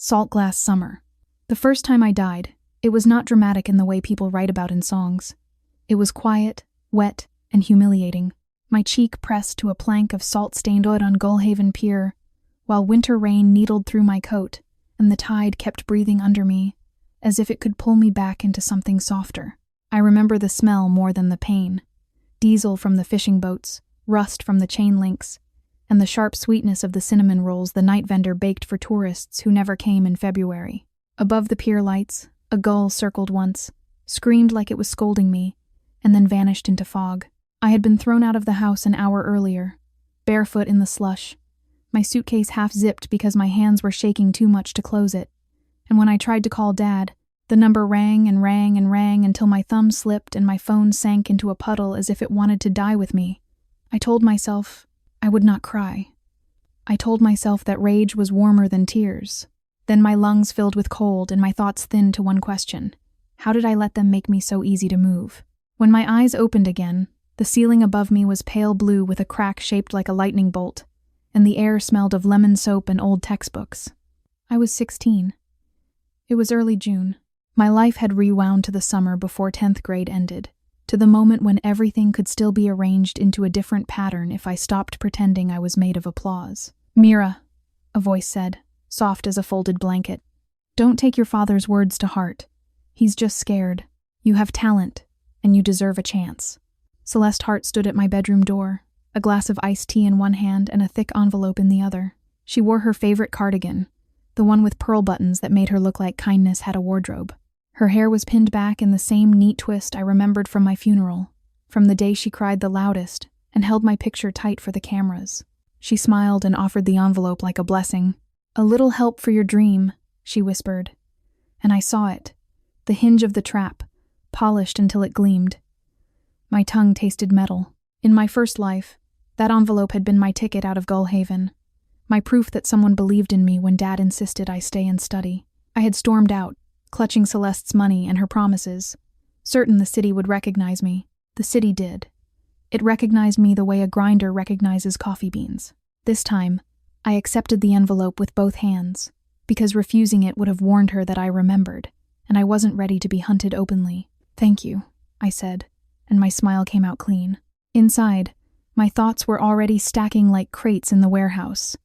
Salt Glass Summer. The first time I died, it was not dramatic in the way people write about in songs. It was quiet, wet, and humiliating. My cheek pressed to a plank of salt-stained wood on Gullhaven Pier, while winter rain needled through my coat, and the tide kept breathing under me, as if it could pull me back into something softer. I remember the smell more than the pain. Diesel from the fishing boats, rust from the chain links, and the sharp sweetness of the cinnamon rolls the night vendor baked for tourists who never came in February. Above the pier lights, a gull circled once, screamed like it was scolding me, and then vanished into fog. I had been thrown out of the house an hour earlier, barefoot in the slush, my suitcase half-zipped because my hands were shaking too much to close it, and when I tried to call Dad, the number rang and rang and rang until my thumb slipped and my phone sank into a puddle as if it wanted to die with me. I told myself I would not cry. I told myself that rage was warmer than tears. Then my lungs filled with cold and my thoughts thinned to one question. How did I let them make me so easy to move? When my eyes opened again, the ceiling above me was pale blue with a crack shaped like a lightning bolt, and the air smelled of lemon soap and old textbooks. I was 16. It was early June. My life had rewound to the summer before 10th grade ended, to the moment when everything could still be arranged into a different pattern if I stopped pretending I was made of applause. "Mira," a voice said, soft as a folded blanket. "Don't take your father's words to heart. He's just scared. You have talent, and you deserve a chance." Celeste Hart stood at my bedroom door, a glass of iced tea in one hand and a thick envelope in the other. She wore her favorite cardigan, the one with pearl buttons that made her look like kindness had a wardrobe. Her hair was pinned back in the same neat twist I remembered from my funeral, from the day she cried the loudest and held my picture tight for the cameras. She smiled and offered the envelope like a blessing. "A little help for your dream," she whispered. And I saw it, the hinge of the trap, polished until it gleamed. My tongue tasted metal. In my first life, that envelope had been my ticket out of Gullhaven, my proof that someone believed in me when Dad insisted I stay and study. I had stormed out, clutching Celeste's money and her promises, certain the city would recognize me. The city did. It recognized me the way a grinder recognizes coffee beans. This time, I accepted the envelope with both hands, because refusing it would have warned her that I remembered, and I wasn't ready to be hunted openly. "Thank you," I said, and my smile came out clean. Inside, my thoughts were already stacking like crates in the warehouse.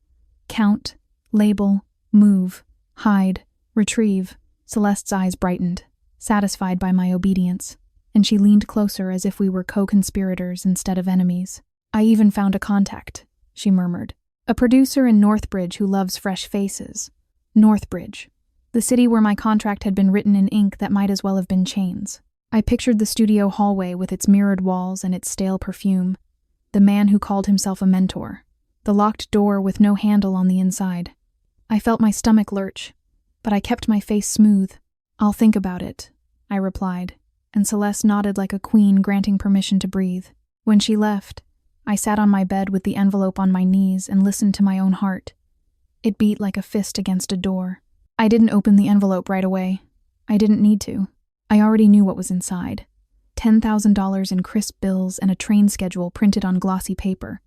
Count, label, move, hide, retrieve. Celeste's eyes brightened, satisfied by my obedience, and she leaned closer as if we were co-conspirators instead of enemies. "I even found a contact," she murmured. "A producer in Northbridge who loves fresh faces." Northbridge, the city where my contract had been written in ink that might as well have been chains. I pictured the studio hallway with its mirrored walls and its stale perfume, the man who called himself a mentor, the locked door with no handle on the inside. I felt my stomach lurch, but I kept my face smooth. "I'll think about it," I replied, and Celeste nodded like a queen granting permission to breathe. When she left, I sat on my bed with the envelope on my knees and listened to my own heart. It beat like a fist against a door. I didn't open the envelope right away. I didn't need to. I already knew what was inside. $10,000 in crisp bills and a train schedule printed on glossy paper,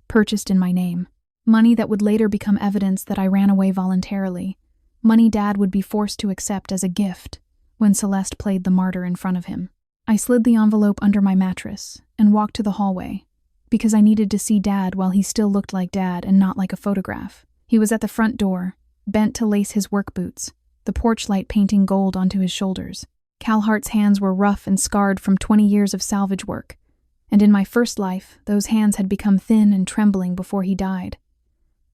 purchased in my name. Money that would later become evidence that I ran away voluntarily. Money Dad would be forced to accept as a gift when Celeste played the martyr in front of him. I slid the envelope under my mattress and walked to the hallway, because I needed to see Dad while he still looked like Dad and not like a photograph. He was at the front door, bent to lace his work boots, the porch light painting gold onto his shoulders. Cal Hart's hands were rough and scarred from 20 years of salvage work, and in my first life, those hands had become thin and trembling before he died.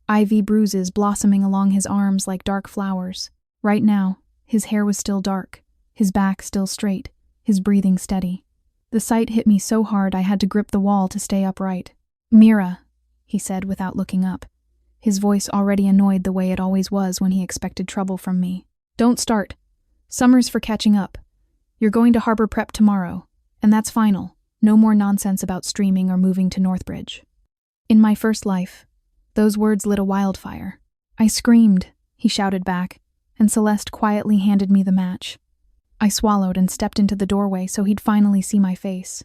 IV bruises blossoming along his arms like dark flowers. Right now, his hair was still dark, his back still straight, his breathing steady. The sight hit me so hard I had to grip the wall to stay upright. "Mira," he said without looking up, his voice already annoyed the way it always was when he expected trouble from me. "Don't start. Summer's for catching up. You're going to Harbor Prep tomorrow, and that's final. No more nonsense about streaming or moving to Northbridge." In my first life, those words lit a wildfire. I screamed, he shouted back, and Celeste quietly handed me the match. I swallowed and stepped into the doorway so he'd finally see my face.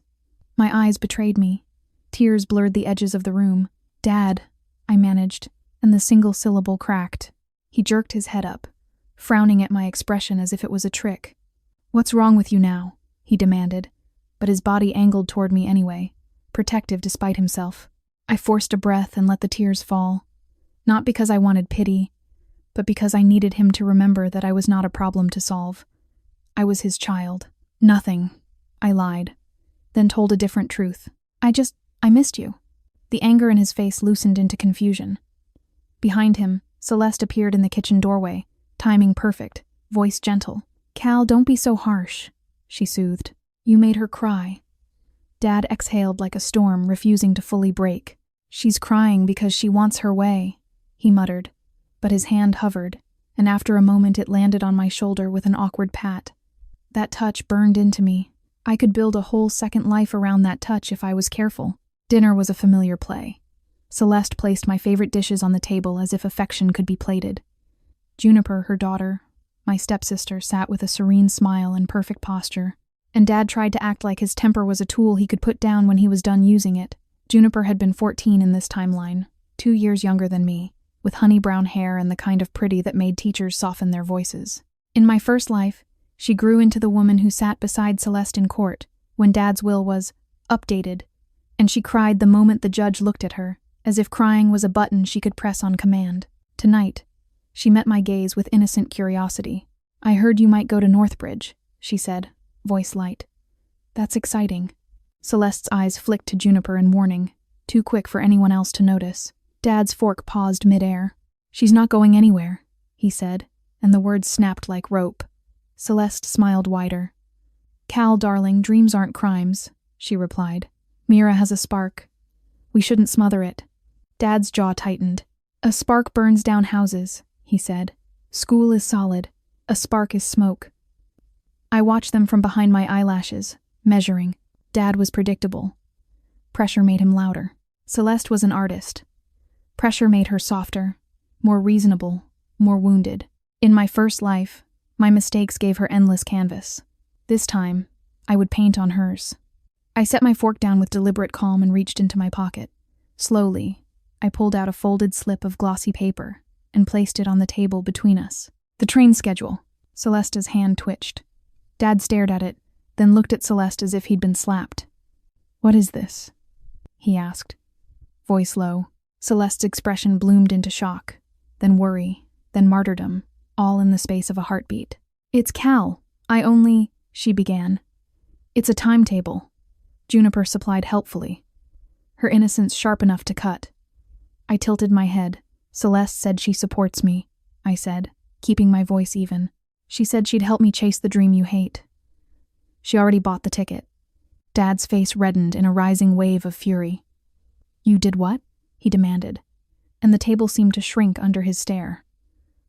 My eyes betrayed me. Tears blurred the edges of the room. "Dad," I managed, and the single syllable cracked. He jerked his head up, frowning at my expression as if it was a trick. "What's wrong with you now?" he demanded, but his body angled toward me anyway, protective despite himself. I forced a breath and let the tears fall, not because I wanted pity, but because I needed him to remember that I was not a problem to solve. I was his child. "Nothing," I lied, then told a different truth. I missed you." The anger in his face loosened into confusion. Behind him, Celeste appeared in the kitchen doorway, timing perfect, voice gentle. "Cal, don't be so harsh," she soothed. "You made her cry." Dad exhaled like a storm, refusing to fully break. "She's crying because she wants her way," he muttered, but his hand hovered, and after a moment it landed on my shoulder with an awkward pat. That touch burned into me. I could build a whole second life around that touch if I was careful. Dinner was a familiar play. Celeste placed my favorite dishes on the table as if affection could be plated. Juniper, her daughter, my stepsister, sat with a serene smile and perfect posture, and Dad tried to act like his temper was a tool he could put down when he was done using it. Juniper had been 14 in this timeline, 2 years younger than me, with honey brown hair and the kind of pretty that made teachers soften their voices. In my first life, she grew into the woman who sat beside Celeste in court when Dad's will was updated, and she cried the moment the judge looked at her, as if crying was a button she could press on command. Tonight, she met my gaze with innocent curiosity. "I heard you might go to Northbridge," she said, voice light. "That's exciting." Celeste's eyes flicked to Juniper in warning, too quick for anyone else to notice. Dad's fork paused midair. "She's not going anywhere," he said, and the words snapped like rope. Celeste smiled wider. "Cal, darling, dreams aren't crimes," she replied. "Mira has a spark. We shouldn't smother it." Dad's jaw tightened. "A spark burns down houses," he said. "School is solid. A spark is smoke." I watched them from behind my eyelashes, measuring. Dad was predictable. Pressure made him louder. Celeste was an artist. Pressure made her softer, more reasonable, more wounded. In my first life, my mistakes gave her endless canvas. This time, I would paint on hers. I set my fork down with deliberate calm and reached into my pocket. Slowly, I pulled out a folded slip of glossy paper and placed it on the table between us. "The train schedule." Celeste's hand twitched. Dad stared at it, then looked at Celeste as if he'd been slapped. "What is this?" he asked, voice low. Celeste's expression bloomed into shock, then worry, then martyrdom, all in the space of a heartbeat. "It's Cal. She began. "It's a timetable," Juniper supplied helpfully, her innocence sharp enough to cut. I tilted my head. "Celeste said she supports me," I said, keeping my voice even. "She said she'd help me chase the dream you hate. She already bought the ticket." Dad's face reddened in a rising wave of fury. "You did what?" he demanded, and the table seemed to shrink under his stare.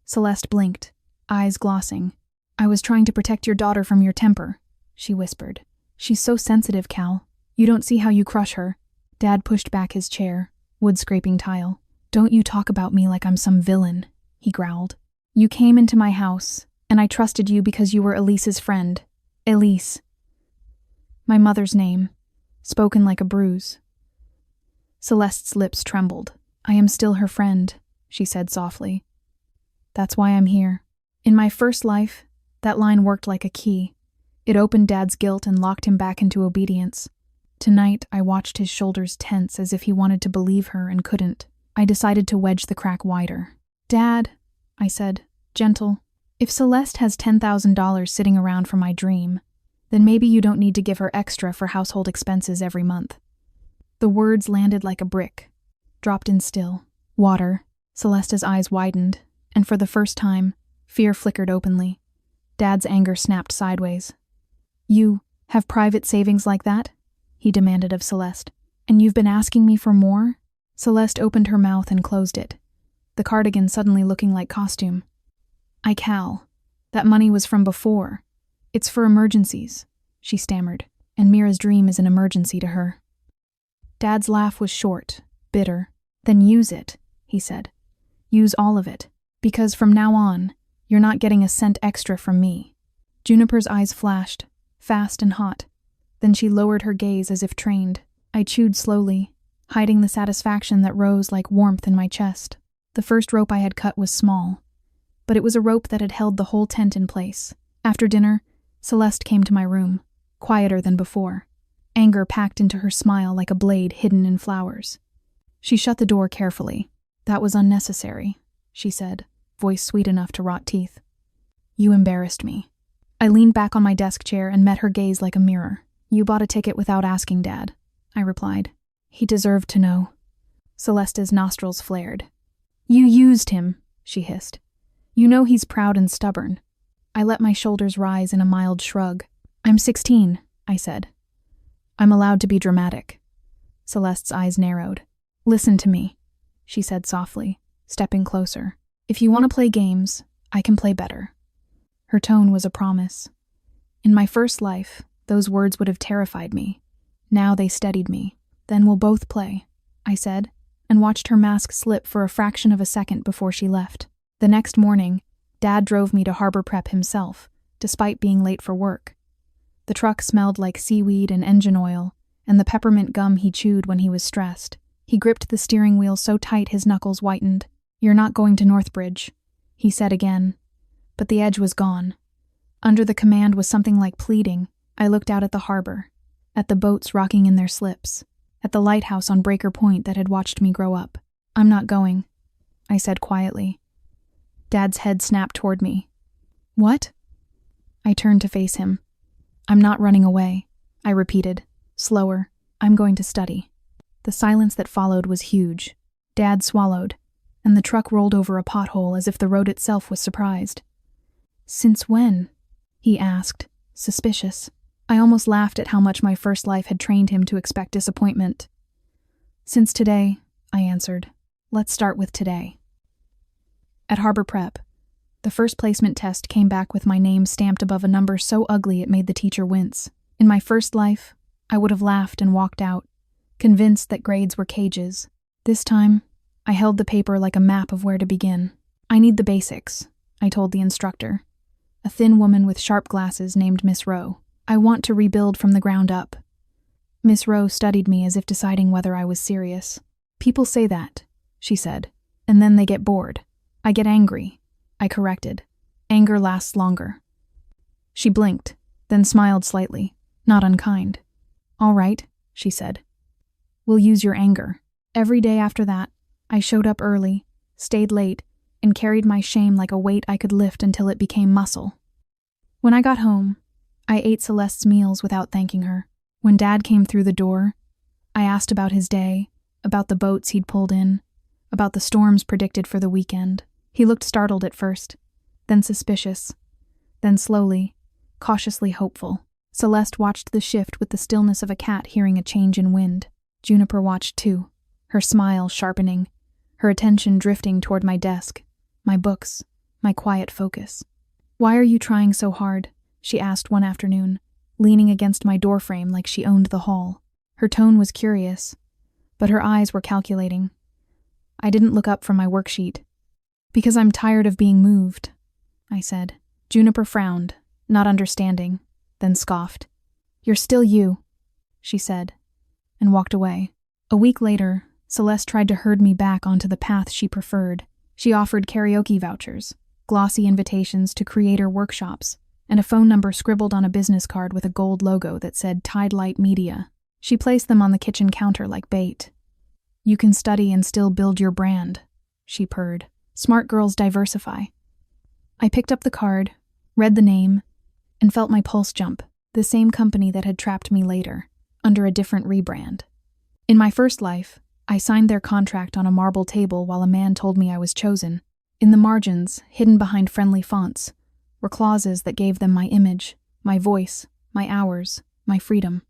Celeste blinked, eyes glossing. "I was trying to protect your daughter from your temper," she whispered. "She's so sensitive, Cal. You don't see how you crush her." Dad pushed back his chair, wood-scraping tile. "Don't you talk about me like I'm some villain," he growled. "You came into my house, and I trusted you because you were Elise's friend. Elise." My mother's name, spoken like a bruise. Celeste's lips trembled. "I am still her friend," she said softly. "That's why I'm here." In my first life, that line worked like a key. It opened Dad's guilt and locked him back into obedience. Tonight, I watched his shoulders tense as if he wanted to believe her and couldn't. I decided to wedge the crack wider. "Dad," I said, gentle, "if Celeste has $10,000 sitting around for my dream, then maybe you don't need to give her extra for household expenses every month." The words landed like a brick, dropped in still. Water. Celeste's eyes widened, and for the first time, fear flickered openly. Dad's anger snapped sideways. "You have private savings like that?" he demanded of Celeste. "And you've been asking me for more?" Celeste opened her mouth and closed it, the cardigan suddenly looking like costume. Cal, that money was from before. It's for emergencies," she stammered, "and Mira's dream is an emergency to her." Dad's laugh was short, bitter. "Then use it," he said. "Use all of it, because from now on, you're not getting a cent extra from me." Juniper's eyes flashed, fast and hot. Then she lowered her gaze as if trained. I chewed slowly, hiding the satisfaction that rose like warmth in my chest. The first rope I had cut was small. but it was a rope that had held the whole tent in place. After dinner, Celeste came to my room, quieter than before, anger packed into her smile like a blade hidden in flowers. She shut the door carefully. "That was unnecessary," she said, voice sweet enough to rot teeth. "You embarrassed me." I leaned back on my desk chair and met her gaze like a mirror. "You bought a ticket without asking, Dad," I replied. "He deserved to know." Celeste's nostrils flared. "You used him," she hissed. "You know he's proud and stubborn." I let my shoulders rise in a mild shrug. "I'm 16, I said. "I'm allowed to be dramatic." Celeste's eyes narrowed. "Listen to me," she said softly, stepping closer. "If you want to play games, I can play better." Her tone was a promise. In my first life, those words would have terrified me. Now they steadied me. "Then we'll both play," I said, and watched her mask slip for a fraction of a second before she left. The next morning, Dad drove me to Harbor Prep himself, despite being late for work. The truck smelled like seaweed and engine oil, and the peppermint gum he chewed when he was stressed. He gripped the steering wheel so tight his knuckles whitened. "You're not going to Northbridge," he said again. But the edge was gone. Under the command was something like pleading. I looked out at the harbor, at the boats rocking in their slips, at the lighthouse on Breaker Point that had watched me grow up. "I'm not going," I said quietly. Dad's head snapped toward me. "What?" I turned to face him. "I'm not running away," I repeated, slower. "I'm going to study." The silence that followed was huge. Dad swallowed, and the truck rolled over a pothole as if the road itself was surprised. "Since when?" he asked, suspicious. I almost laughed at how much my first life had trained him to expect disappointment. "Since today," I answered. "Let's start with today." At Harbor Prep, the first placement test came back with my name stamped above a number so ugly it made the teacher wince. In my first life, I would have laughed and walked out, convinced that grades were cages. This time, I held the paper like a map of where to begin. "I need the basics," I told the instructor, a thin woman with sharp glasses named Miss Rowe. "I want to rebuild from the ground up." Miss Rowe studied me as if deciding whether I was serious. "People say that," she said, "and then they get bored." "I get angry," I corrected. "Anger lasts longer." She blinked, then smiled slightly, not unkind. "All right," she said. "We'll use your anger." Every day after that, I showed up early, stayed late, and carried my shame like a weight I could lift until it became muscle. When I got home, I ate Celeste's meals without thanking her. When Dad came through the door, I asked about his day, about the boats he'd pulled in, about the storms predicted for the weekend. He looked startled at first, then suspicious, then slowly, cautiously hopeful. Celeste watched the shift with the stillness of a cat hearing a change in wind. Juniper watched too, her smile sharpening, her attention drifting toward my desk, my books, my quiet focus. "Why are you trying so hard?" she asked one afternoon, leaning against my doorframe like she owned the hall. Her tone was curious, but her eyes were calculating. I didn't look up from my worksheet. "Because I'm tired of being moved," I said. Juniper frowned, not understanding, then scoffed. "You're still you," she said, and walked away. A week later, Celeste tried to herd me back onto the path she preferred. She offered karaoke vouchers, glossy invitations to creator workshops, and a phone number scribbled on a business card with a gold logo that said Tide Light Media. She placed them on the kitchen counter like bait. "You can study and still build your brand," she purred. "Smart girls diversify." I picked up the card, read the name, and felt my pulse jump. The same company that had trapped me later, under a different rebrand. In my first life, I signed their contract on a marble table while a man told me I was chosen. In the margins, hidden behind friendly fonts, were clauses that gave them my image, my voice, my hours, my freedom.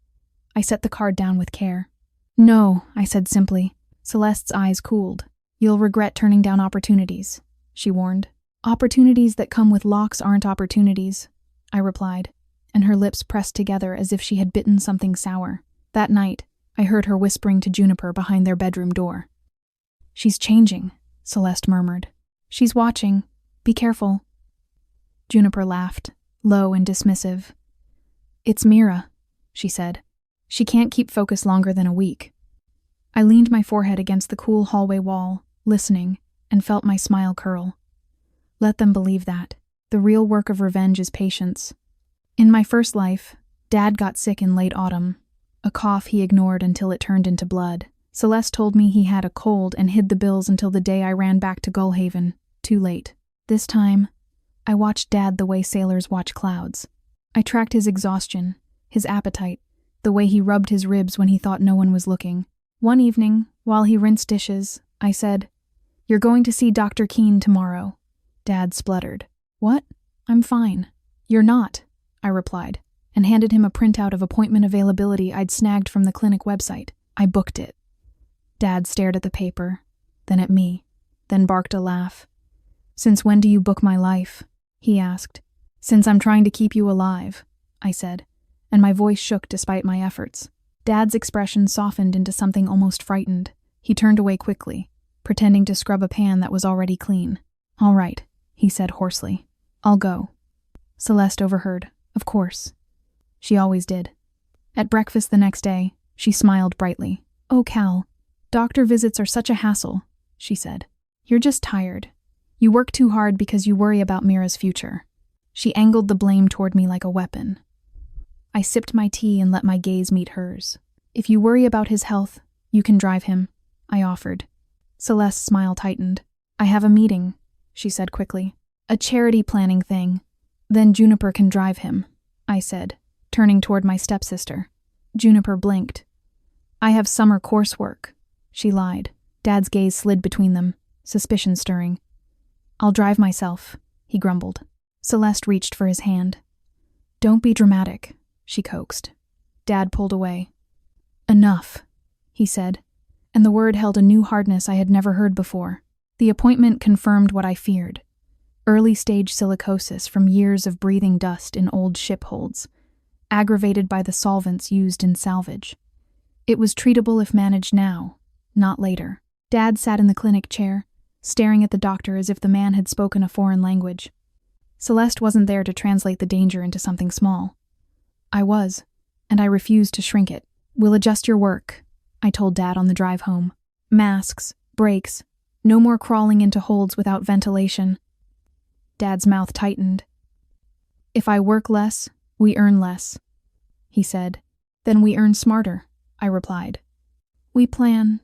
I set the card down with care. "No," I said simply. Celeste's eyes cooled. "You'll regret turning down opportunities," she warned. "Opportunities that come with locks aren't opportunities," I replied, and her lips pressed together as if she had bitten something sour. That night, I heard her whispering to Juniper behind their bedroom door. "She's changing," Celeste murmured. "She's watching. Be careful." Juniper laughed, low and dismissive. "It's Mira," she said. "She can't keep focus longer than a week." I leaned my forehead against the cool hallway wall, listening, and felt my smile curl. Let them believe that. The real work of revenge is patience. In my first life, Dad got sick in late autumn. A cough he ignored until it turned into blood. Celeste told me he had a cold and hid the bills until the day I ran back to Gullhaven. Too late. This time, I watched Dad the way sailors watch clouds. I tracked his exhaustion, his appetite, the way he rubbed his ribs when he thought no one was looking. One evening, while he rinsed dishes, I said, "You're going to see Dr. Keene tomorrow." Dad spluttered. "What? I'm fine." "You're not," I replied, and handed him a printout of appointment availability I'd snagged from the clinic website. I booked it. Dad stared at the paper, then at me, then barked a laugh. "Since when do you book my life?" he asked. "Since I'm trying to keep you alive," I said, and my voice shook despite my efforts. Dad's expression softened into something almost frightened. He turned away quickly, pretending to scrub a pan that was already clean. "All right," he said hoarsely. "I'll go." Celeste overheard. Of course. She always did. At breakfast the next day, she smiled brightly. "Oh, Cal, doctor visits are such a hassle," she said. "You're just tired. You work too hard because you worry about Mira's future." She angled the blame toward me like a weapon. I sipped my tea and let my gaze meet hers. "If you worry about his health, you can drive him," I offered. Celeste's smile tightened. "I have a meeting," she said quickly. "A charity planning thing. Then Juniper can drive him," I said, turning toward my stepsister. Juniper blinked. "I have summer coursework," she lied. Dad's gaze slid between them, suspicion stirring. "I'll drive myself," he grumbled. Celeste reached for his hand. "Don't be dramatic," she coaxed. Dad pulled away. "Enough," he said, and the word held a new hardness I had never heard before. The appointment confirmed what I feared. Early-stage silicosis from years of breathing dust in old ship holds, aggravated by the solvents used in salvage. It was treatable if managed now, not later. Dad sat in the clinic chair, staring at the doctor as if the man had spoken a foreign language. Celeste wasn't there to translate the danger into something small. I was, and I refused to shrink it. "We'll adjust your work," I told Dad on the drive home. "Masks, breaks, no more crawling into holds without ventilation." Dad's mouth tightened. "If I work less, we earn less," he said. "Then we earn smarter," I replied. "We plan."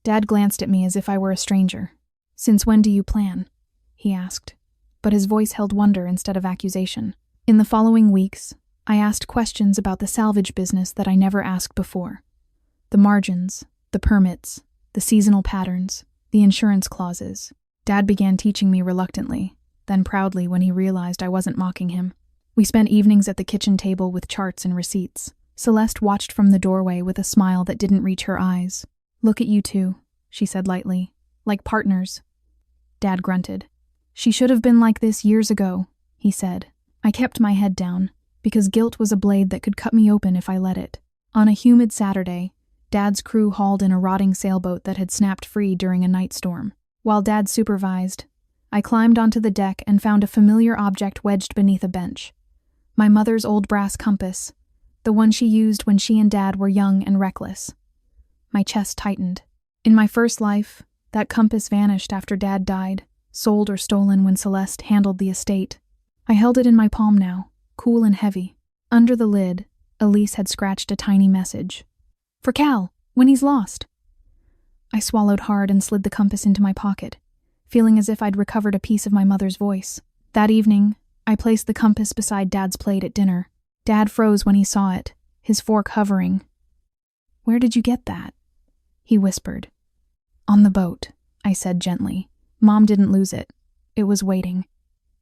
Dad glanced at me as if I were a stranger. "Since when do you plan?" he asked, but his voice held wonder instead of accusation. In the following weeks, I asked questions about the salvage business that I never asked before. The margins, the permits, the seasonal patterns, the insurance clauses. Dad began teaching me reluctantly, then proudly when he realized I wasn't mocking him. We spent evenings at the kitchen table with charts and receipts. Celeste watched from the doorway with a smile that didn't reach her eyes. "Look at you two," she said lightly, "like partners." Dad grunted. "She should have been like this years ago," he said. I kept my head down, because guilt was a blade that could cut me open if I let it. On a humid Saturday, Dad's crew hauled in a rotting sailboat that had snapped free during a night storm. While Dad supervised, I climbed onto the deck and found a familiar object wedged beneath a bench. My mother's old brass compass, the one she used when she and Dad were young and reckless. My chest tightened. In my first life, that compass vanished after Dad died, sold or stolen when Celeste handled the estate. I held it in my palm now, cool and heavy. Under the lid, Elise had scratched a tiny message. "For Cal, when he's lost." I swallowed hard and slid the compass into my pocket, feeling as if I'd recovered a piece of my mother's voice. That evening, I placed the compass beside Dad's plate at dinner. Dad froze when he saw it, his fork hovering. "Where did you get that?" he whispered. "On the boat," I said gently. "Mom didn't lose it. It was waiting."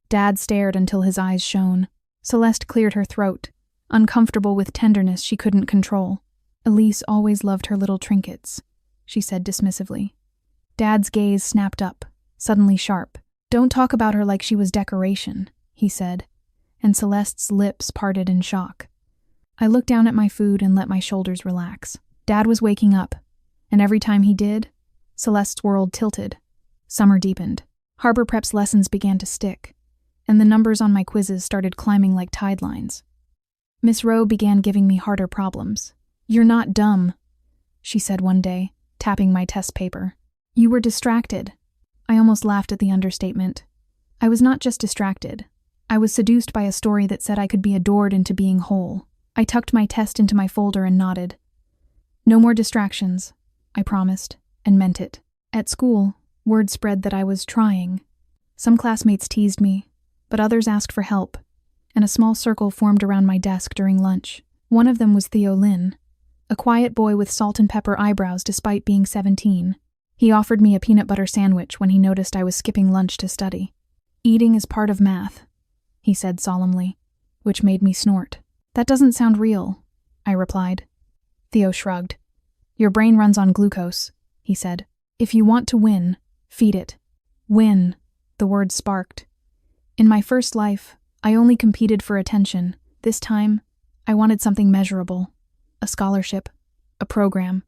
Dad stared until his eyes shone. Celeste cleared her throat, uncomfortable with tenderness she couldn't control. "Elise always loved her little trinkets," she said dismissively. Dad's gaze snapped up, suddenly sharp. "Don't talk about her like she was decoration," he said, and Celeste's lips parted in shock. I looked down at my food and let my shoulders relax. Dad was waking up, and every time he did, Celeste's world tilted. Summer deepened. Harbor Prep's lessons began to stick, and the numbers on my quizzes started climbing like tide lines. Miss Rowe began giving me harder problems. "You're not dumb," she said one day, tapping my test paper. "You were distracted." I almost laughed at the understatement. I was not just distracted. I was seduced by a story that said I could be adored into being whole. I tucked my test into my folder and nodded. No more distractions, I promised, and meant it. At school, word spread that I was trying. Some classmates teased me, but others asked for help, and a small circle formed around my desk during lunch. One of them was Theo Lin, a quiet boy with salt and pepper eyebrows despite being 17. He offered me a peanut butter sandwich when he noticed I was skipping lunch to study. Eating is part of math, he said solemnly, which made me snort. That doesn't sound real, I replied. Theo shrugged. Your brain runs on glucose, he said. If you want to win, feed it. Win, the word sparked. In my first life, I only competed for attention. This time, I wanted something measurable. A scholarship, a program,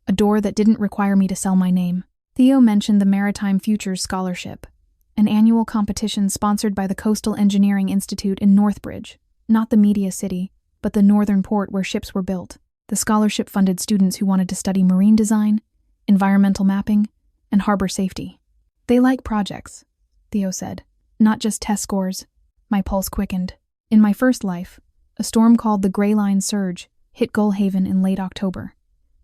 a door that didn't require me to sell my name. Theo mentioned the Maritime Futures Scholarship, an annual competition sponsored by the Coastal Engineering Institute in Northbridge, not the media city, but the northern port where ships were built. The scholarship funded students who wanted to study marine design, environmental mapping, and harbor safety. They like projects, Theo said, not just test scores. My pulse quickened. In my first life, a storm called the Gray Line Surge hit Gullhaven in late October,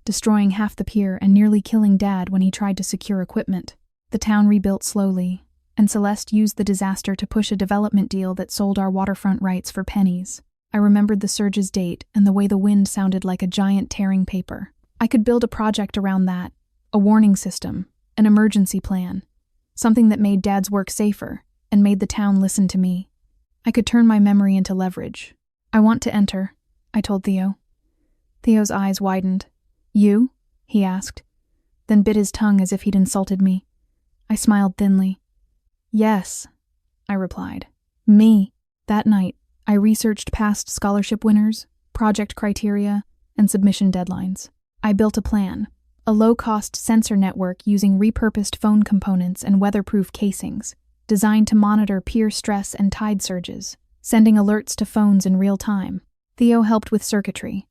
destroying half the pier and nearly killing Dad when he tried to secure equipment. The town rebuilt slowly, and Celeste used the disaster to push a development deal that sold our waterfront rights for pennies. I remembered the surge's date and the way the wind sounded like a giant tearing paper. I could build a project around that, a warning system, an emergency plan, something that made Dad's work safer and made the town listen to me. I could turn my memory into leverage. I want to enter, I told Theo. Theo's eyes widened. You? He asked, then bit his tongue as if he'd insulted me. I smiled thinly. Yes, I replied. Me. That night, I researched past scholarship winners, project criteria, and submission deadlines. I built a plan, a low-cost sensor network using repurposed phone components and weatherproof casings, designed to monitor pier stress and tide surges, sending alerts to phones in real time. Theo helped with circuitry.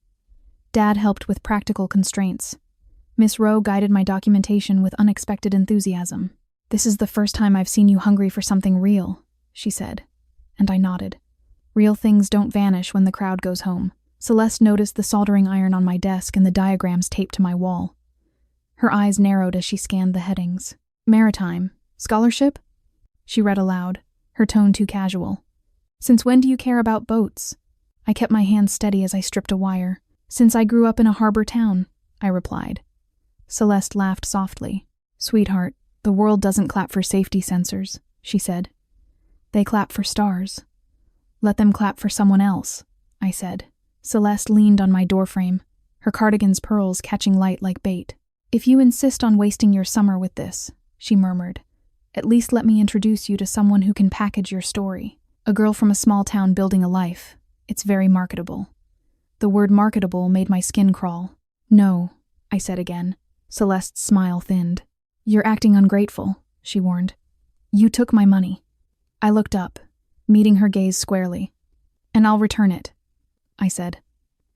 Dad helped with practical constraints. Miss Rowe guided my documentation with unexpected enthusiasm. This is the first time I've seen you hungry for something real, she said, and I nodded. Real things don't vanish when the crowd goes home. Celeste noticed the soldering iron on my desk and the diagrams taped to my wall. Her eyes narrowed as she scanned the headings. Maritime. Scholarship? She read aloud, her tone too casual. Since when do you care about boats? I kept my hand steady as I stripped a wire. Since I grew up in a harbor town, I replied. Celeste laughed softly. Sweetheart, the world doesn't clap for safety sensors, she said. They clap for stars. Let them clap for someone else, I said. Celeste leaned on my doorframe, her cardigan's pearls catching light like bait. If you insist on wasting your summer with this, she murmured, at least let me introduce you to someone who can package your story. A girl from a small town building a life. It's very marketable. The word marketable made my skin crawl. No, I said again. Celeste's smile thinned. You're acting ungrateful, she warned. You took my money. I looked up, meeting her gaze squarely. And I'll return it, I said,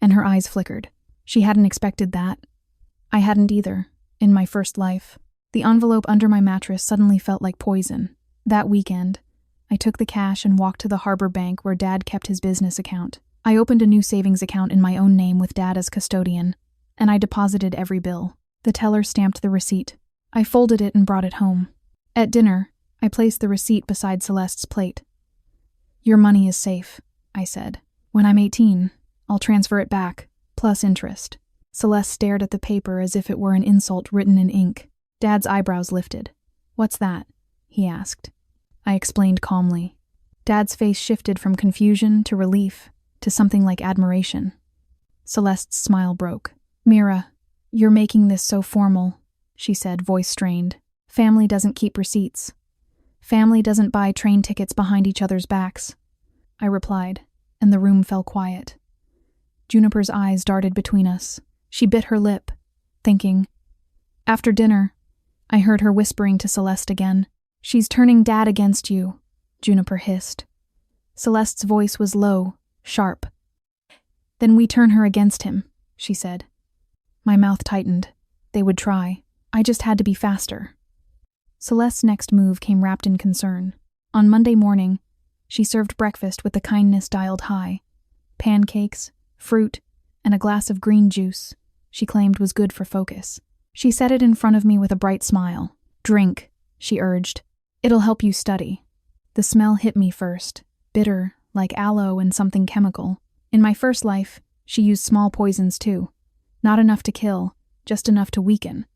and her eyes flickered. She hadn't expected that. I hadn't either, in my first life. The envelope under my mattress suddenly felt like poison. That weekend, I took the cash and walked to the harbor bank where Dad kept his business account. I opened a new savings account in my own name with Dad as custodian, and I deposited every bill. The teller stamped the receipt. I folded it and brought it home. At dinner, I placed the receipt beside Celeste's plate. Your money is safe, I said. When I'm 18, I'll transfer it back, plus interest. Celeste stared at the paper as if it were an insult written in ink. Dad's eyebrows lifted. What's that? He asked. I explained calmly. Dad's face shifted from confusion to relief to something like admiration. Celeste's smile broke. Mira, you're making this so formal, she said, voice strained. Family doesn't keep receipts. Family doesn't buy train tickets behind each other's backs, I replied, and the room fell quiet. Juniper's eyes darted between us. She bit her lip, thinking. After dinner, I heard her whispering to Celeste again. She's turning Dad against you, Juniper hissed. Celeste's voice was low, sharp. Then we turn her against him, she said. My mouth tightened. They would try. I just had to be faster. Celeste's next move came wrapped in concern. On Monday morning, she served breakfast with the kindness dialed high. Pancakes, fruit, and a glass of green juice she claimed was good for focus. She set it in front of me with a bright smile. "Drink," she urged. "It'll help you study." The smell hit me first, bitter, like aloe and something chemical. In my first life, she used small poisons too. Not enough to kill, just enough to weaken,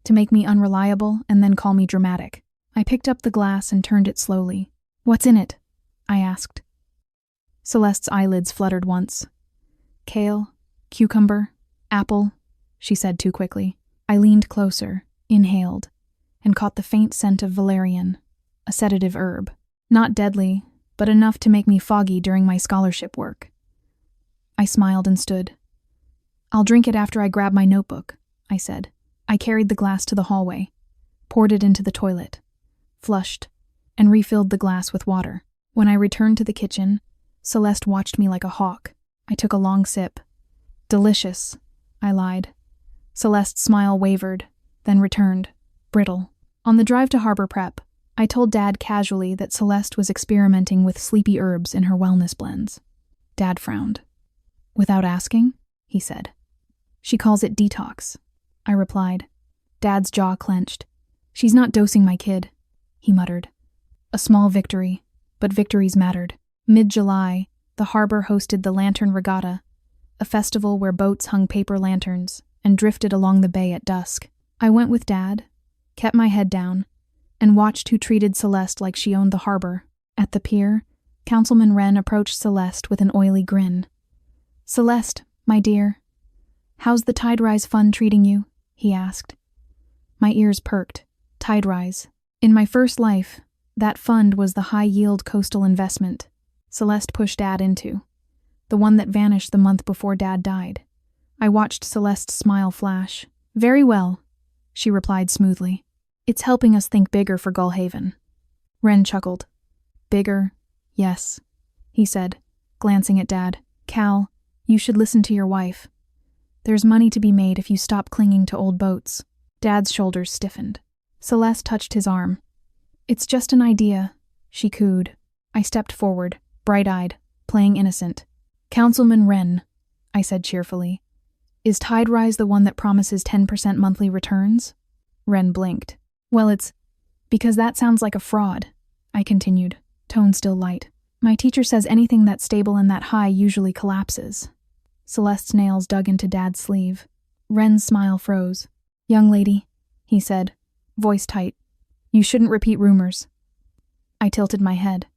to make me unreliable and then call me dramatic. I picked up the glass and turned it slowly. "What's in it?" I asked. Celeste's eyelids fluttered once. "Kale, cucumber, apple," she said too quickly. I leaned closer, inhaled, and caught the faint scent of valerian, a sedative herb. Not deadly, but enough to make me foggy during my scholarship work. I smiled and stood. "I'll drink it after I grab my notebook," I said. I carried the glass to the hallway, poured it into the toilet, flushed, and refilled the glass with water. When I returned to the kitchen, Celeste watched me like a hawk. I took a long sip. "Delicious," I lied. Celeste's smile wavered, then returned, brittle. On the drive to Harbor Prep, I told Dad casually that Celeste was experimenting with sleepy herbs in her wellness blends. Dad frowned. "Without asking?" he said. "She calls it detox," I replied. Dad's jaw clenched. "She's not dosing my kid," he muttered. A small victory, but victories mattered. Mid-July, the harbor hosted the Lantern Regatta, a festival where boats hung paper lanterns and drifted along the bay at dusk. I went with Dad, kept my head down, and watched who treated Celeste like she owned the harbor. At the pier, Councilman Wren approached Celeste with an oily grin. "Celeste, my dear, how's the Tide Rise Fund treating you?" he asked. My ears perked. Tide Rise. In my first life, that fund was the high-yield coastal investment Celeste pushed Dad into, the one that vanished the month before Dad died. I watched Celeste's smile flash. "Very well," she replied smoothly. "It's helping us think bigger for Gullhaven." Wren chuckled. "Bigger, yes," he said, glancing at Dad. "Cal, you should listen to your wife. There's money to be made if you stop clinging to old boats." Dad's shoulders stiffened. Celeste touched his arm. "It's just an idea," she cooed. I stepped forward, bright-eyed, playing innocent. "Councilman Wren," I said cheerfully, "is Tide Rise the one that promises 10% monthly returns?" Wren blinked. "Well, it's because that sounds like a fraud," I continued, tone still light. "My teacher says anything that's stable and that high usually collapses." Celeste's nails dug into Dad's sleeve. Wren's smile froze. "Young lady," he said, voice tight, "you shouldn't repeat rumors." I tilted my head.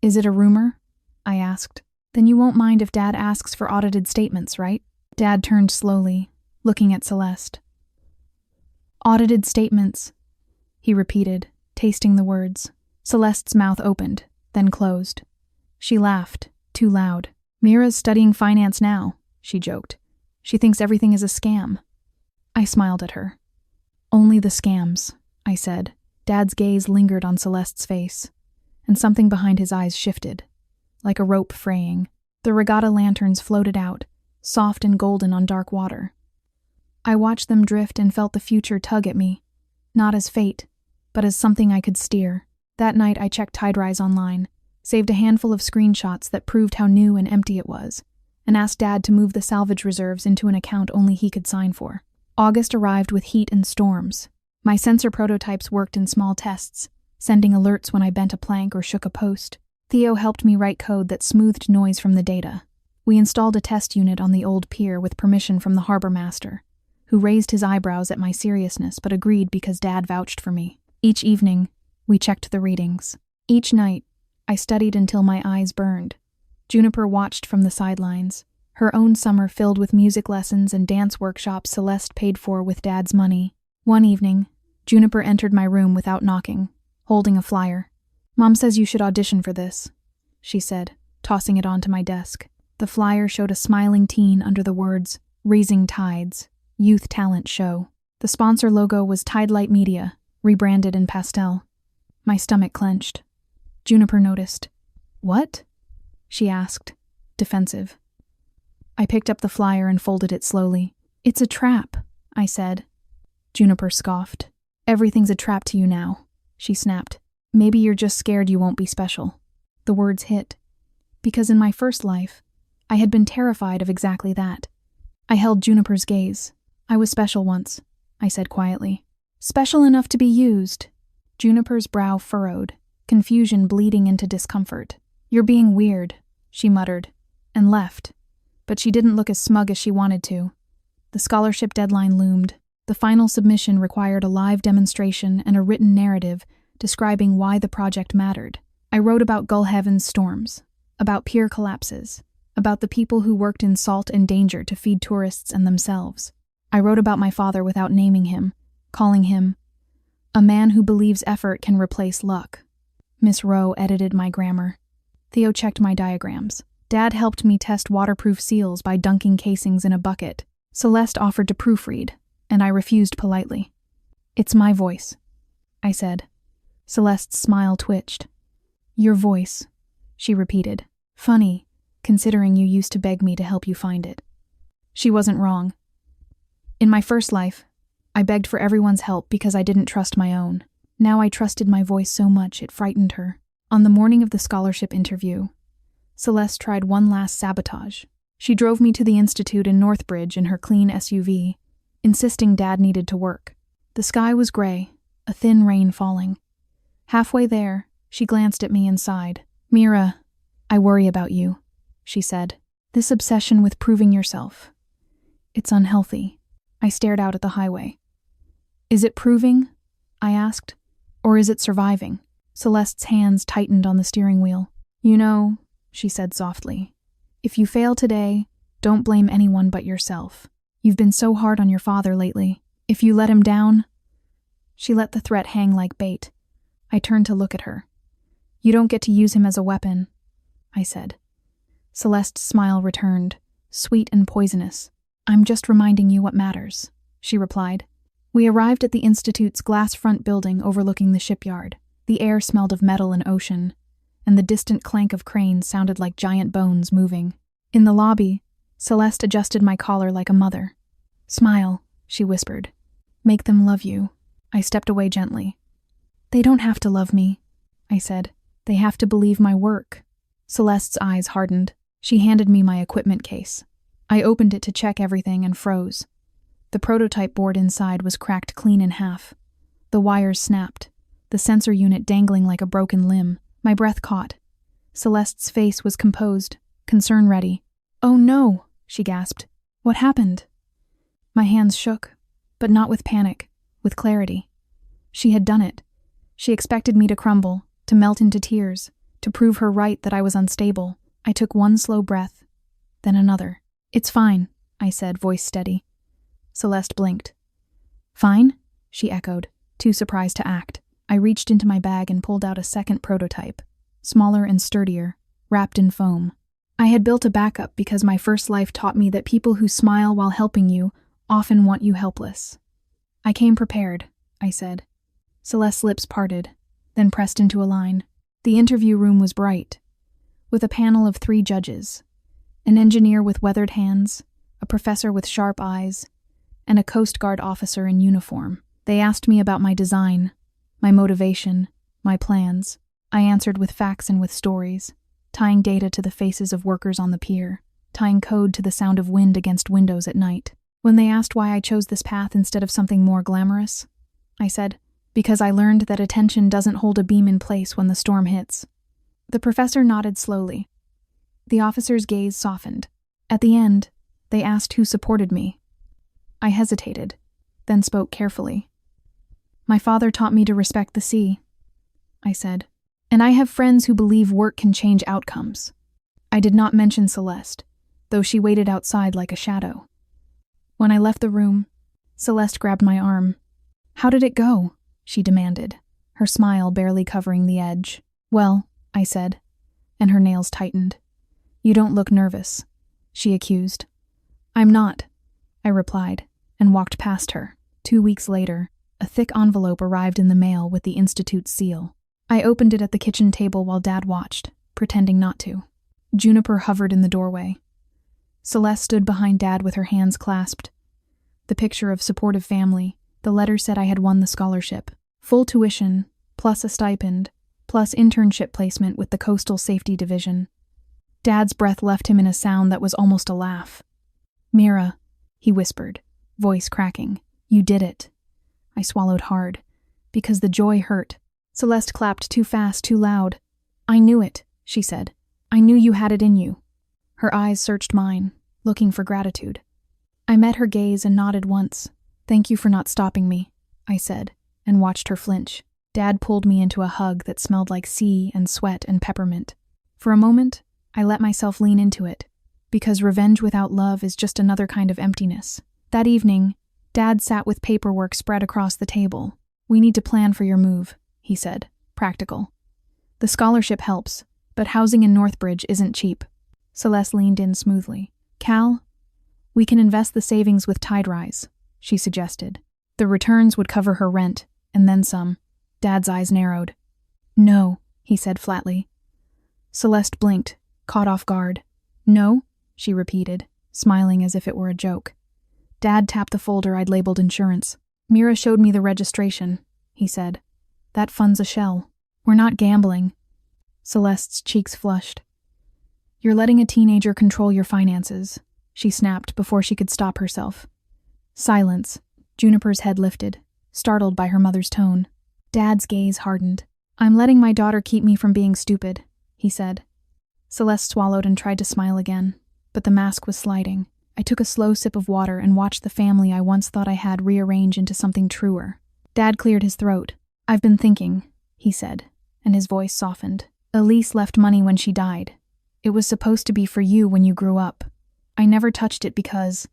"Is it a rumor?" I asked. "Then you won't mind if Dad asks for audited statements, right?" Dad turned slowly, looking at Celeste. "Audited statements," he repeated, tasting the words. Celeste's mouth opened, then closed. She laughed, too loud. "Mira's studying finance now," she joked. "She thinks everything is a scam." I smiled at her. "Only the scams," I said. Dad's gaze lingered on Celeste's face, and something behind his eyes shifted, like a rope fraying. The regatta lanterns floated out, soft and golden on dark water. I watched them drift and felt the future tug at me, not as fate, but as something I could steer. That night I checked Tide Rise online, saved a handful of screenshots that proved how new and empty it was, and asked Dad to move the salvage reserves into an account only he could sign for. August arrived with heat and storms. My sensor prototypes worked in small tests, sending alerts when I bent a plank or shook a post. Theo helped me write code that smoothed noise from the data. We installed a test unit on the old pier with permission from the harbor master, who raised his eyebrows at my seriousness but agreed because Dad vouched for me. Each evening, we checked the readings. Each night, I studied until my eyes burned. Juniper watched from the sidelines, her own summer filled with music lessons and dance workshops Celeste paid for with Dad's money. One evening, Juniper entered my room without knocking, holding a flyer. "Mom says you should audition for this," she said, tossing it onto my desk. The flyer showed a smiling teen under the words, "Raising Tides, Youth Talent Show." The sponsor logo was Tide Light Media, rebranded in pastel. My stomach clenched. Juniper noticed. "What?" she asked, defensive. I picked up the flyer and folded it slowly. "It's a trap," I said. Juniper scoffed. "Everything's a trap to you now," she snapped. Maybe you're just scared you won't be special. The words hit. Because in my first life, I had been terrified of exactly that. I held Juniper's gaze. I was special once, I said quietly. Special enough to be used. Juniper's brow furrowed, confusion bleeding into discomfort. You're being weird, she muttered, and left. But she didn't look as smug as she wanted to. The scholarship deadline loomed. The final submission required a live demonstration and a written narrative describing why the project mattered. I wrote about Gullhaven's storms, about pier collapses, about the people who worked in salt and danger to feed tourists and themselves. I wrote about my father without naming him, calling him a man who believes effort can replace luck. Miss Rowe edited my grammar. Theo checked my diagrams. Dad helped me test waterproof seals by dunking casings in a bucket. Celeste offered to proofread, and I refused politely. It's my voice, I said. Celeste's smile twitched. Your voice, she repeated. Funny, considering you used to beg me to help you find it. She wasn't wrong. In my first life, I begged for everyone's help because I didn't trust my own. Now I trusted my voice so much it frightened her. On the morning of the scholarship interview, Celeste tried one last sabotage. She drove me to the institute in Northbridge in her clean SUV, insisting Dad needed to work. The sky was gray, a thin rain falling. Halfway there, she glanced at me and sighed. Mira, I worry about you, she said. This obsession with proving yourself. It's unhealthy. I stared out at the highway. Is it proving? I asked. Or is it surviving? Celeste's hands tightened on the steering wheel. You know, she said softly, if you fail today, don't blame anyone but yourself. You've been so hard on your father lately. If you let him down... She let the threat hang like bait. I turned to look at her. You don't get to use him as a weapon, I said. Celeste's smile returned, sweet and poisonous. I'm just reminding you what matters, she replied. We arrived at the Institute's glass front building overlooking the shipyard. The air smelled of metal and ocean, and the distant clank of cranes sounded like giant bones moving. In the lobby, Celeste adjusted my collar like a mother. Smile, she whispered. Make them love you. I stepped away gently. They don't have to love me, I said. They have to believe my work. Celeste's eyes hardened. She handed me my equipment case. I opened it to check everything and froze. The prototype board inside was cracked clean in half. The wires snapped, the sensor unit dangling like a broken limb. My breath caught. Celeste's face was composed, concern ready. Oh no, she gasped. What happened? My hands shook, but not with panic, with clarity. She had done it. She expected me to crumble, to melt into tears, to prove her right that I was unstable. I took one slow breath, then another. It's fine, I said, voice steady. Celeste blinked. Fine? She echoed, too surprised to act. I reached into my bag and pulled out a second prototype, smaller and sturdier, wrapped in foam. I had built a backup because my first life taught me that people who smile while helping you often want you helpless. I came prepared, I said. Celeste's lips parted, then pressed into a line. The interview room was bright, with a panel of 3 judges, an engineer with weathered hands, a professor with sharp eyes, and a Coast Guard officer in uniform. They asked me about my design, my motivation, my plans. I answered with facts and with stories, tying data to the faces of workers on the pier, tying code to the sound of wind against windows at night. When they asked why I chose this path instead of something more glamorous, I said, because I learned that attention doesn't hold a beam in place when the storm hits. The professor nodded slowly. The officer's gaze softened. At the end, they asked who supported me. I hesitated, then spoke carefully. My father taught me to respect the sea, I said, and I have friends who believe work can change outcomes. I did not mention Celeste, though she waited outside like a shadow. When I left the room, Celeste grabbed my arm. How did it go? She demanded, her smile barely covering the edge. Well, I said, and her nails tightened. You don't look nervous, she accused. I'm not, I replied, and walked past her. 2 weeks later, a thick envelope arrived in the mail with the Institute's seal. I opened it at the kitchen table while Dad watched, pretending not to. Juniper hovered in the doorway. Celeste stood behind Dad with her hands clasped. The picture of supportive family, the letter said I had won the scholarship. Full tuition, plus a stipend, plus internship placement with the Coastal Safety Division. Dad's breath left him in a sound that was almost a laugh. "Mira," he whispered, voice cracking. "You did it." I swallowed hard, because the joy hurt. Celeste clapped too fast, too loud. "I knew it," she said. "I knew you had it in you." Her eyes searched mine, looking for gratitude. I met her gaze and nodded once. "Thank you for not stopping me," I said, and watched her flinch. Dad pulled me into a hug that smelled like sea and sweat and peppermint. For a moment, I let myself lean into it, because revenge without love is just another kind of emptiness. That evening, Dad sat with paperwork spread across the table. "We need to plan for your move," he said, practical. "The scholarship helps, but housing in Northbridge isn't cheap." Celeste leaned in smoothly. "Cal, we can invest the savings with Tiderise," she suggested. The returns would cover her rent, and then some. Dad's eyes narrowed. "No," he said flatly. Celeste blinked, caught off guard. "No?" she repeated, smiling as if it were a joke. Dad tapped the folder I'd labeled insurance. "Mira showed me the registration," he said. "That funds a shell. We're not gambling." Celeste's cheeks flushed. "You're letting a teenager control your finances," she snapped before she could stop herself. Silence. Juniper's head lifted, startled by her mother's tone. Dad's gaze hardened. "I'm letting my daughter keep me from being stupid," he said. Celeste swallowed and tried to smile again, but the mask was sliding. I took a slow sip of water and watched the family I once thought I had rearrange into something truer. Dad cleared his throat. "I've been thinking," he said, and his voice softened. "Elise left money when she died. It was supposed to be for you when you grew up. I never touched it because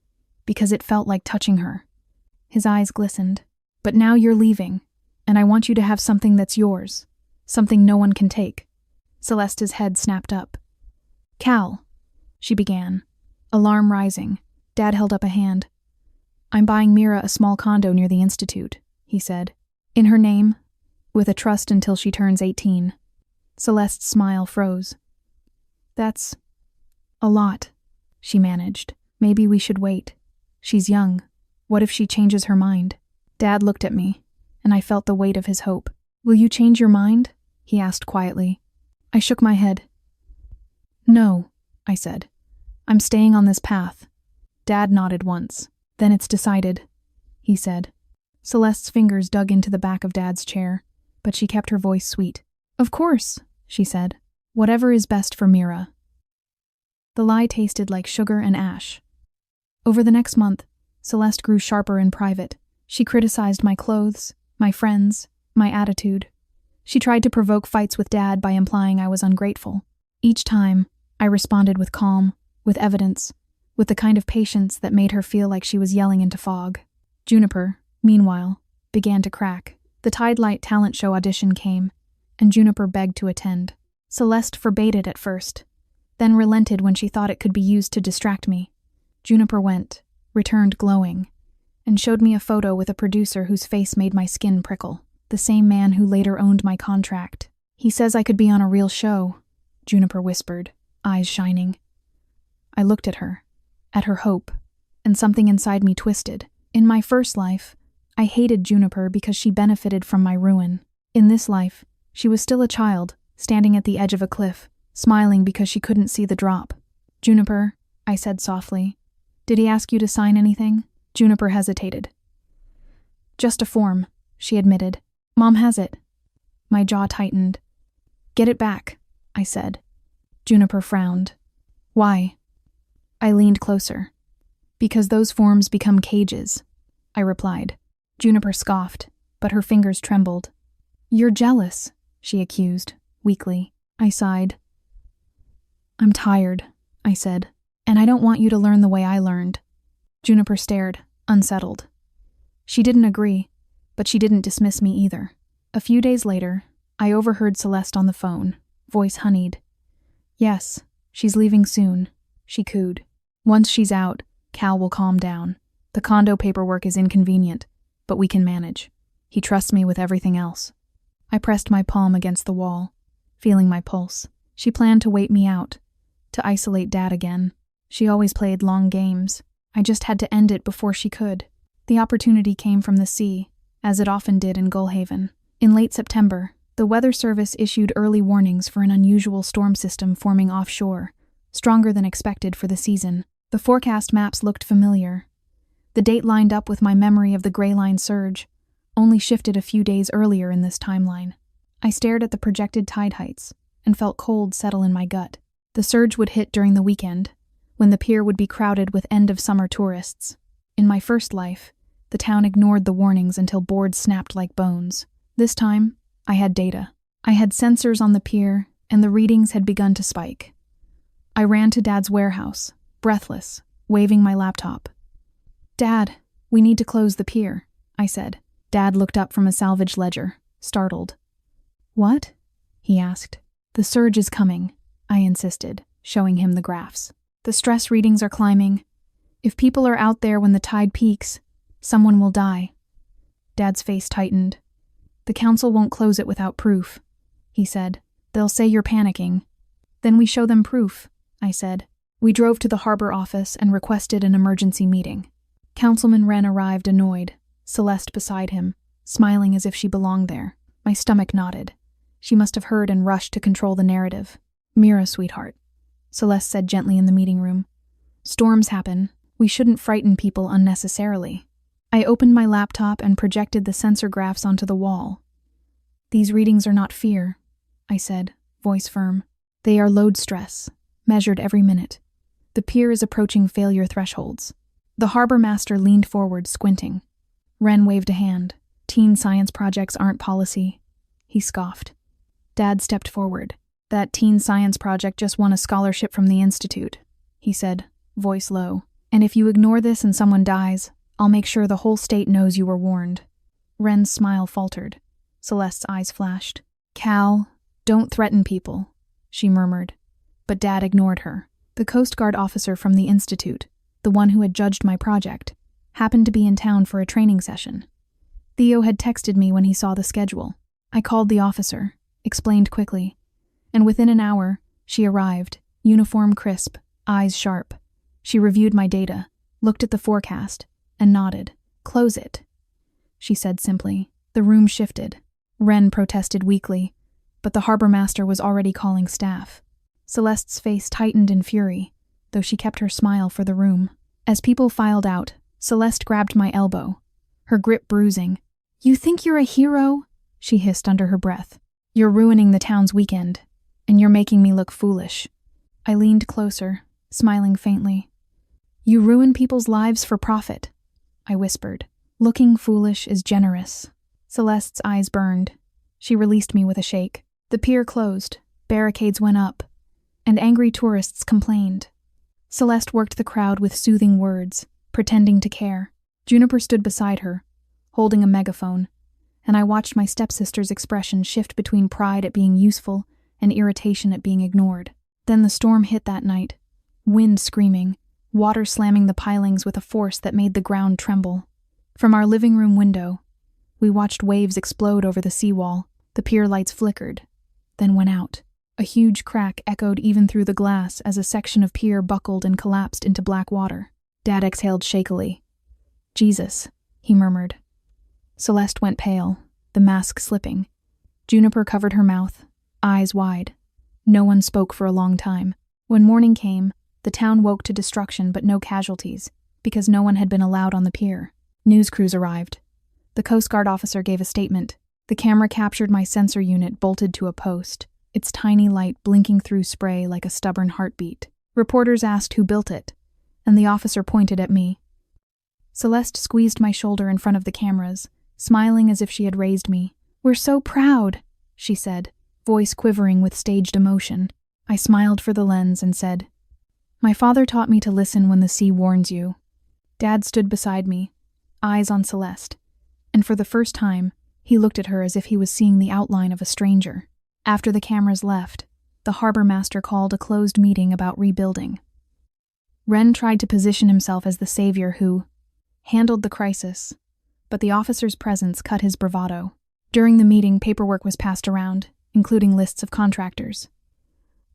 it felt like touching her." His eyes glistened. "But now you're leaving, and I want you to have something that's yours, something no one can take." Celeste's head snapped up. "Cal," she began, alarm rising. Dad held up a hand. "I'm buying Mira a small condo near the Institute," he said. "In her name, with a trust until she turns 18. Celeste's smile froze. "That's a lot," she managed. "Maybe we should wait. She's young. What if she changes her mind?" Dad looked at me, and I felt the weight of his hope. "Will you change your mind?" he asked quietly. I shook my head. "No," I said. "I'm staying on this path." Dad nodded once. "Then it's decided," he said. Celeste's fingers dug into the back of Dad's chair, but she kept her voice sweet. "Of course," she said. "Whatever is best for Mira." The lie tasted like sugar and ash. Over the next month, Celeste grew sharper in private. She criticized my clothes, my friends, my attitude. She tried to provoke fights with Dad by implying I was ungrateful. Each time, I responded with calm, with evidence, with the kind of patience that made her feel like she was yelling into fog. Juniper, meanwhile, began to crack. The Tide Light talent show audition came, and Juniper begged to attend. Celeste forbade it at first, then relented when she thought it could be used to distract me. Juniper went, returned glowing, and showed me a photo with a producer whose face made my skin prickle. The same man who later owned my contract. "He says I could be on a real show," Juniper whispered, eyes shining. I looked at her hope, and something inside me twisted. In my first life, I hated Juniper because she benefited from my ruin. In this life, she was still a child, standing at the edge of a cliff, smiling because she couldn't see the drop. "Juniper," I said softly, "did he ask you to sign anything?" Juniper hesitated. "Just a form," she admitted. "Mom has it." My jaw tightened. "Get it back," I said. Juniper frowned. "Why?" I leaned closer. "Because those forms become cages," I replied. Juniper scoffed, but her fingers trembled. "You're jealous," she accused, weakly. I sighed. "I'm tired," I said, "and I don't want you to learn the way I learned." Juniper stared, unsettled. She didn't agree, but she didn't dismiss me either. A few days later, I overheard Celeste on the phone, voice honeyed. "Yes, she's leaving soon," she cooed. "Once she's out, Cal will calm down. The condo paperwork is inconvenient, but we can manage. He trusts me with everything else." I pressed my palm against the wall, feeling my pulse. She planned to wait me out, to isolate Dad again. She always played long games. I just had to end it before she could. The opportunity came from the sea, as it often did in Gullhaven. In late September, The weather service issued early warnings for an unusual storm system forming offshore, stronger than expected for the season. The forecast maps looked familiar. The date lined up with my memory of the Gray Line surge, only shifted a few days earlier in this timeline. I stared at the projected tide heights and felt cold settle in my gut. The surge would hit during the weekend, when the pier would be crowded with end-of-summer tourists. In my first life, the town ignored the warnings until boards snapped like bones. This time, I had data. I had sensors on the pier, and the readings had begun to spike. I ran to Dad's warehouse, breathless, waving my laptop. "Dad, we need to close the pier," I said. Dad looked up from a salvage ledger, startled. "What?" he asked. "The surge is coming," I insisted, showing him the graphs. "The stress readings are climbing. If people are out there when the tide peaks, someone will die." Dad's face tightened. "The council won't close it without proof," he said. "They'll say you're panicking." "Then we show them proof," I said. We drove to the harbor office and requested an emergency meeting. Councilman Wren arrived annoyed, Celeste beside him, smiling as if she belonged there. My stomach knotted. She must have heard and rushed to control the narrative. "Mira, sweetheart," Celeste said gently in the meeting room. "Storms happen. We shouldn't frighten people unnecessarily." I opened my laptop and projected the sensor graphs onto the wall. "These readings are not fear," I said, voice firm. "They are load stress, measured every minute. The pier is approaching failure thresholds." The harbor master leaned forward, squinting. Wren waved a hand. "Teen science projects aren't policy," he scoffed. Dad stepped forward. "That teen science project just won a scholarship from the institute," he said, voice low. "And if you ignore this and someone dies, I'll make sure the whole state knows you were warned." Wren's smile faltered. Celeste's eyes flashed. "Cal, don't threaten people," she murmured. But Dad ignored her. The Coast Guard officer from the institute, the one who had judged my project, happened to be in town for a training session. Theo had texted me when he saw the schedule. I called the officer, explained quickly, and within an hour, she arrived, uniform crisp, eyes sharp. She reviewed my data, looked at the forecast, and nodded. "Close it," she said simply. The room shifted. Wren protested weakly, but the harbor master was already calling staff. Celeste's face tightened in fury, though she kept her smile for the room. As people filed out, Celeste grabbed my elbow, her grip bruising. "You think you're a hero?" she hissed under her breath. "You're ruining the town's weekend, and you're making me look foolish." I leaned closer, smiling faintly. "You ruin people's lives for profit," I whispered. "Looking foolish is generous." Celeste's eyes burned. She released me with a shake. The pier closed, barricades went up, and angry tourists complained. Celeste worked the crowd with soothing words, pretending to care. Juniper stood beside her, holding a megaphone, and I watched my stepsister's expression shift between pride at being useful and irritation at being ignored. Then the storm hit that night, wind screaming, water slamming the pilings with a force that made the ground tremble. From our living room window, we watched waves explode over the seawall. The pier lights flickered, then went out. A huge crack echoed even through the glass as a section of pier buckled and collapsed into black water. Dad exhaled shakily. "Jesus," he murmured. Celeste went pale, the mask slipping. Juniper covered her mouth, eyes wide. No one spoke for a long time. When morning came, the town woke to destruction but no casualties, because no one had been allowed on the pier. News crews arrived. The Coast Guard officer gave a statement. The camera captured my sensor unit bolted to a post, its tiny light blinking through spray like a stubborn heartbeat. Reporters asked who built it, and the officer pointed at me. Celeste squeezed my shoulder in front of the cameras, smiling as if she had raised me. "We're so proud," she said, voice quivering with staged emotion. I smiled for the lens and said, "My father taught me to listen when the sea warns you." Dad stood beside me, eyes on Celeste, and for the first time, he looked at her as if he was seeing the outline of a stranger. After the cameras left, the harbor master called a closed meeting about rebuilding. Wren tried to position himself as the savior who handled the crisis, but the officer's presence cut his bravado. During the meeting, paperwork was passed around, including lists of contractors.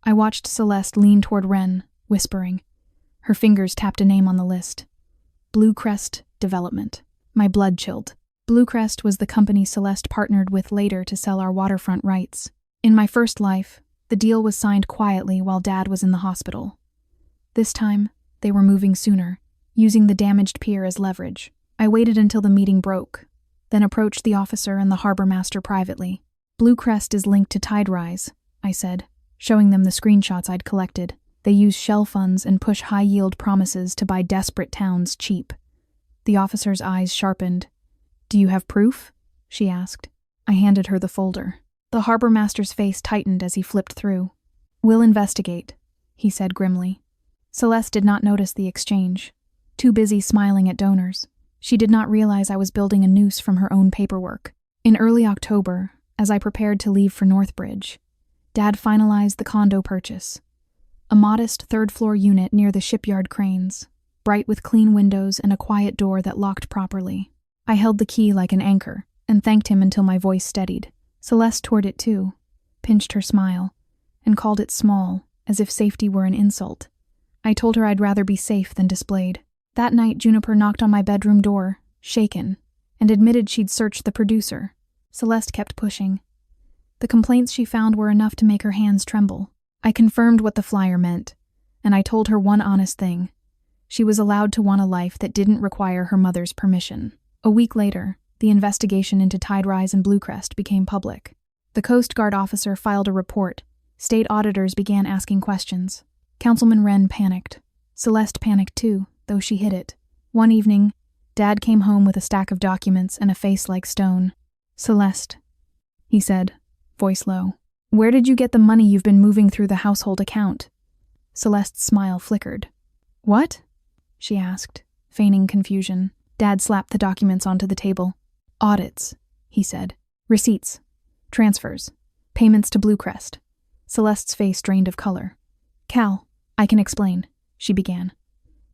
I watched Celeste lean toward Wren, whispering. Her fingers tapped a name on the list. Blue Crest Development. My blood chilled. Bluecrest was the company Celeste partnered with later to sell our waterfront rights. In my first life, the deal was signed quietly while Dad was in the hospital. This time, they were moving sooner, using the damaged pier as leverage. I waited until the meeting broke, then approached the officer and the harbor master privately. Bluecrest is linked to Tiderise, I said, showing them the screenshots I'd collected. They use shell funds and push high-yield promises to buy desperate towns cheap. The officer's eyes sharpened. "Do you have proof?" she asked. I handed her the folder. The harbor master's face tightened as he flipped through. "We'll investigate," he said grimly. Celeste did not notice the exchange, too busy smiling at donors. She did not realize I was building a noose from her own paperwork. In early October, as I prepared to leave for Northbridge, Dad finalized the condo purchase. A modest third-floor unit near the shipyard cranes, bright with clean windows and a quiet door that locked properly. I held the key like an anchor and thanked him until my voice steadied. Celeste toured it too, pinched her smile, and called it small, as if safety were an insult. I told her I'd rather be safe than displayed. That night, Juniper knocked on my bedroom door, shaken, and admitted she'd searched the producer. Celeste kept pushing. The complaints she found were enough to make her hands tremble. I confirmed what the flyer meant, and I told her one honest thing. She was allowed to want a life that didn't require her mother's permission. A week later, the investigation into Tiderise and Bluecrest became public. The Coast Guard officer filed a report. State auditors began asking questions. Councilman Wren panicked. Celeste panicked too, though she hid it. One evening, Dad came home with a stack of documents and a face like stone. "Celeste," he said, voice low, "where did you get the money you've been moving through the household account?" Celeste's smile flickered. "What?" she asked, feigning confusion. Dad slapped the documents onto the table. "Audits," he said. "Receipts. Transfers. Payments to Bluecrest." Celeste's face drained of color. "Cal, I can explain," she began.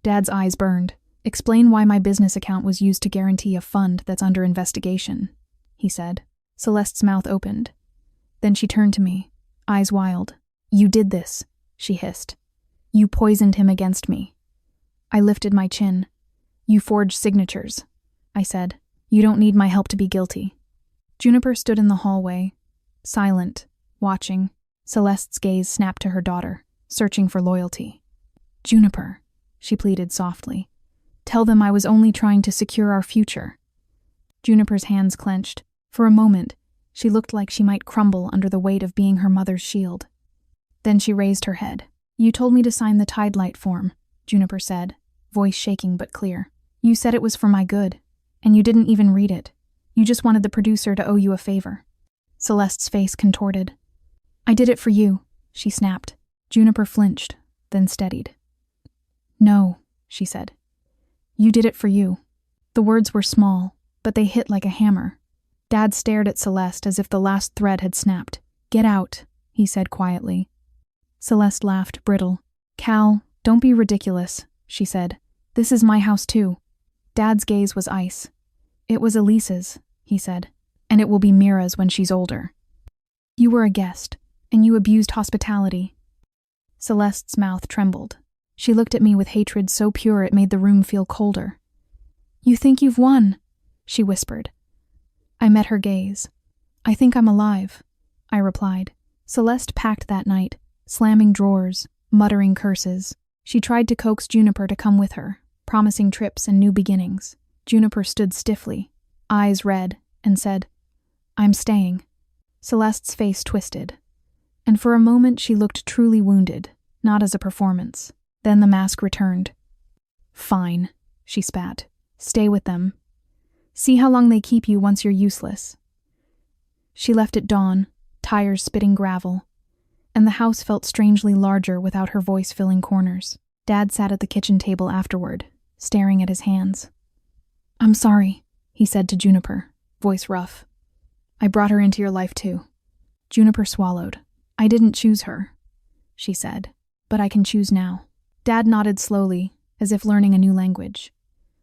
Dad's eyes burned. "Explain why my business account was used to guarantee a fund that's under investigation," he said. Celeste's mouth opened. Then she turned to me, eyes wild. "You did this," she hissed. "You poisoned him against me." I lifted my chin. "You forged signatures," I said. "You don't need my help to be guilty." Juniper stood in the hallway, silent, watching. Celeste's gaze snapped to her daughter, searching for loyalty. "Juniper," she pleaded softly. "Tell them I was only trying to secure our future." Juniper's hands clenched. For a moment, she looked like she might crumble under the weight of being her mother's shield. Then she raised her head. "You told me to sign the Tidelight form," Juniper said, voice shaking but clear. "You said it was for my good, and you didn't even read it. You just wanted the producer to owe you a favor." Celeste's face contorted. "I did it for you," she snapped. Juniper flinched, then steadied. "No," she said. "You did it for you." The words were small, but they hit like a hammer. Dad stared at Celeste as if the last thread had snapped. "Get out," he said quietly. Celeste laughed, brittle. "Cal, don't be ridiculous," she said. "This is my house too." Dad's gaze was ice. "It was Elise's," he said, "and it will be Mira's when she's older. You were a guest, and you abused hospitality." Celeste's mouth trembled. She looked at me with hatred so pure it made the room feel colder. "You think you've won," she whispered. I met her gaze. "I think I'm alive," I replied. Celeste packed that night, slamming drawers, muttering curses. She tried to coax Juniper to come with her, promising trips and new beginnings. Juniper stood stiffly, eyes red, and said, "I'm staying." Celeste's face twisted, and for a moment she looked truly wounded, not as a performance. Then the mask returned. "Fine," she spat. "Stay with them. See how long they keep you once you're useless." She left at dawn, tires spitting gravel, and the house felt strangely larger without her voice filling corners. Dad sat at the kitchen table afterward, staring at his hands. "I'm sorry," he said to Juniper, voice rough. "I brought her into your life too." Juniper swallowed. "I didn't choose her," she said, "but I can choose now." Dad nodded slowly, as if learning a new language.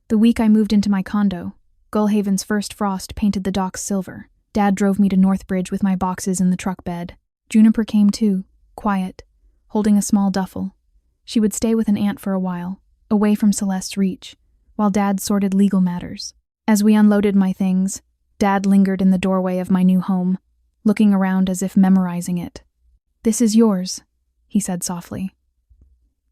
The week I moved into my condo, Gullhaven's first frost painted the docks silver. Dad drove me to Northbridge with my boxes in the truck bed. Juniper came too, quiet, holding a small duffel. She would stay with an aunt for a while, away from Celeste's reach, while Dad sorted legal matters. As we unloaded my things, Dad lingered in the doorway of my new home, looking around as if memorizing it. "This is yours," he said softly.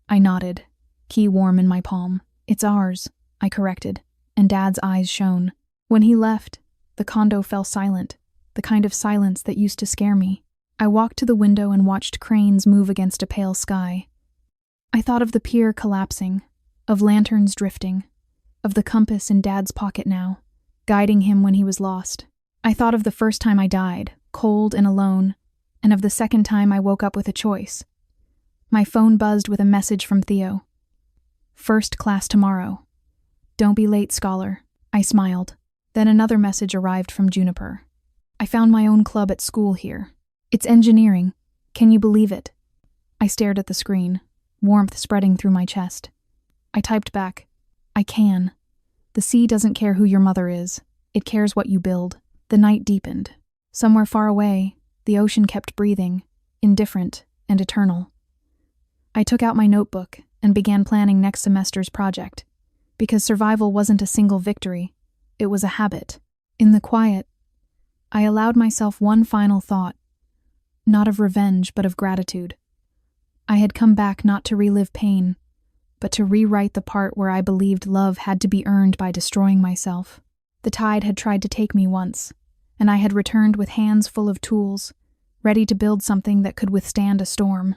I nodded, key warm in my palm. "It's ours," I corrected, and Dad's eyes shone. When he left, the condo fell silent, the kind of silence that used to scare me. I walked to the window and watched cranes move against a pale sky. I thought of the pier collapsing, of lanterns drifting, of the compass in Dad's pocket now, guiding him when he was lost. I thought of the first time I died, cold and alone, and of the second time I woke up with a choice. My phone buzzed with a message from Theo. "First class tomorrow. Don't be late, scholar." I smiled. Then another message arrived from Juniper. "I found my own club at school here. It's engineering. Can you believe it?" I stared at the screen, warmth spreading through my chest. I typed back, "I can. The sea doesn't care who your mother is. It cares what you build." The night deepened. Somewhere far away, the ocean kept breathing, indifferent and eternal. I took out my notebook and began planning next semester's project, because survival wasn't a single victory, it was a habit. In the quiet, I allowed myself one final thought, not of revenge but of gratitude. I had come back not to relive pain, but to rewrite the part where I believed love had to be earned by destroying myself. The tide had tried to take me once, and I had returned with hands full of tools, ready to build something that could withstand a storm.